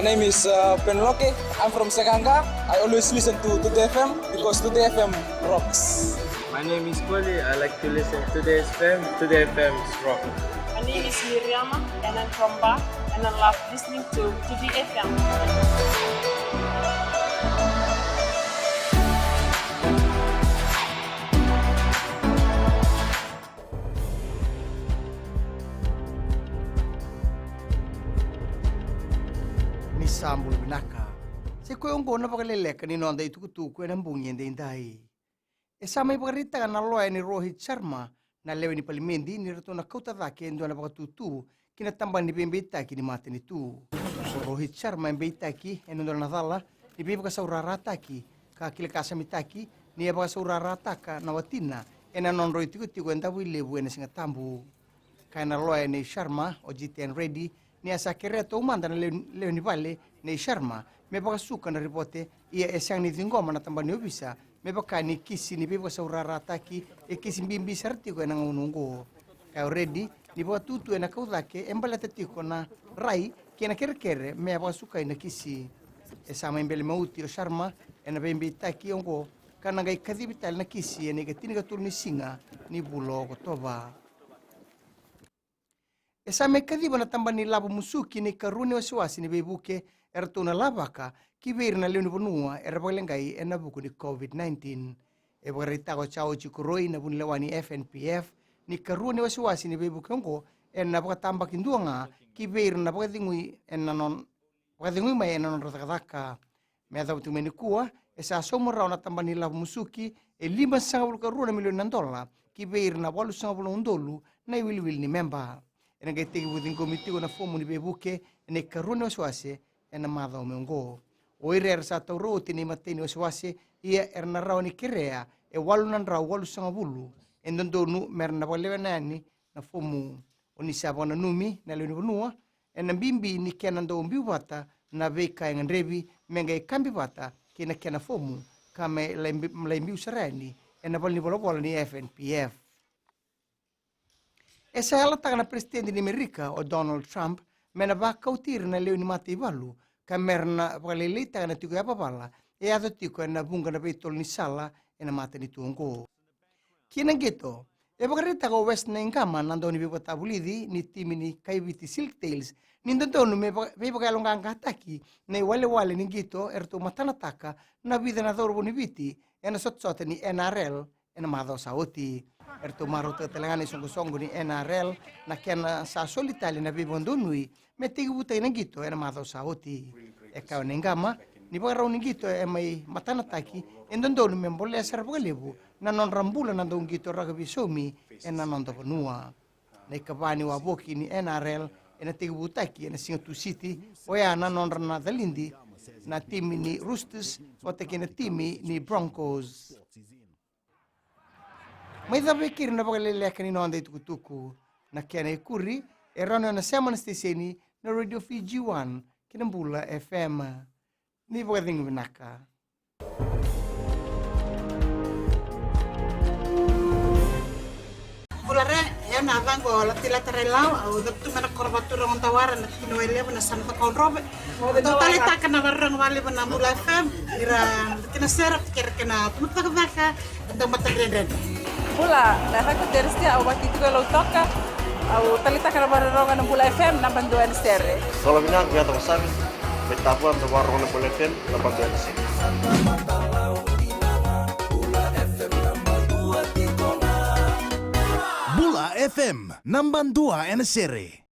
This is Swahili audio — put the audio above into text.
name is Penloke. I'm from Sekanga. I always listen to Tutu FM because Tutu FM rocks. My name is Poli. I like to listen to the FM. To the FM is rock. My name is Miriama and I'm from Ba and I love listening to the FM. Ni sambul binaka. Se koe ongo na pakaleleka ni nonda itukutuku e nambungi ende indai. E sama i pakarita ka na loa ni Rohit Sharma na lewe ni palimendi ni rato na kautadake endo na pakatutu kina tamba ni bembeitaki ni mate ni tu. So Rohit Sharma embeitaki endo na dhala ni bebe saurarataki ka kile kasamitaki ni eba saurarataka na watina ena nonro itikutiku enda wilebu ena singatambu. Kaina loa ni Sharma o GTN Ready ni asa kereto umanda na leo ni vale ni Sharma me pakasuka na ripote ia esang ni tingoma na tamba ni obisa me pakani kisi ni bebe saurarataki e kisi mbimbi sartiko ena ngunungo. Ka already ni bwa tutu ena kaudake embala tetiko na rai kena kere me pakasuka ina kisi e sama imbele mauti o Sharma ena bembe taki ongo kana ngai kadhibital na kisi ene gatini gatul ni singa ni bulo kotoba. E sama kadhiba na tamba ni labu musuki ni karune wasiwasi ni bebuke erto na labaka kibir na leoni bonua erbalengai ena buku ni COVID-19 e barita ko chao chikuroi na bunlewani FNPF ni karune wasiwasi ni bebuke ongo ena bakatamba kinduanga kibir na bakadingui ena non bakadingui mai ena non ratakadaka me ada tumeni kuwa esa somora na tamba ni labu musuki e 5.5 milioni dola kibir na 8.5 dolu na wilwil ni memba ena gaitegi within committee na fomu ni bebuke ene karune wasiwasi ena madha umeongo. Oire ersa tauroti ni mateni wasiwasi ia erna rao ni kirea e walunan rao walu sangabulu endondonu merna walewenani na fomu onisabona numi na leoni bonua ena bimbi ni kenando umbiwata na veka nganrevi menga ikambi wata kina kena fomu kame laimbi usarani ena valni bolobola ni FNPF. Esa ela taka na presidente ni Amerika o Donald Trump mena baka utir na leo ni mate ibalu kamerna pakalele taka na tiko ya papala e ato tiko na bunga na beitol ni sala ena mate ni tuongo. Kina gitu e pakarita ko west na ingkama nando ni bibota bulidi ni timi ni kaibiti Silk Tails nindondonu me pakalonga angkataki na wale ni gitu erto matana taka na vida na dorbo ni biti ena sot ni NRL ena madho sauti. Erto maruta telangani songo ni NRL na kena sa solitali na bibondunui me tigi buta ina gitu ena madho sauti e ka nengama ni bagarau ni gitu e mai matana taki endondonu me mbole asar bugalebu na non rambula na dong gitu raga bisomi ena non doponua na kabani wa boki ni NRL ena tigi buta ki ena Singatu City o ya na non rana dalindi na timi ni Roosters o te kena timi ni Broncos. Mai da bekir na pagalele kani no ande tukutuku na kena ikuri e rano na semana steseni na Radio Fiji 1 kinambula FM ni pagading binaka. Bulare ya na bango la tila tarelau au daptu mana korbatura on tawara na kino ele na santa konrobe totale taka na barang wali na bula FM ira kina serap kena tumutak baka ndo matagreden Pula, na hako terstia au waktu lo toka au talita kana baronga ng Bula FM na banduan stere. Kalau minang kita pasal betapuan untuk warung ng Bula FM na banduan sini. Bula FM, number 2 NSR.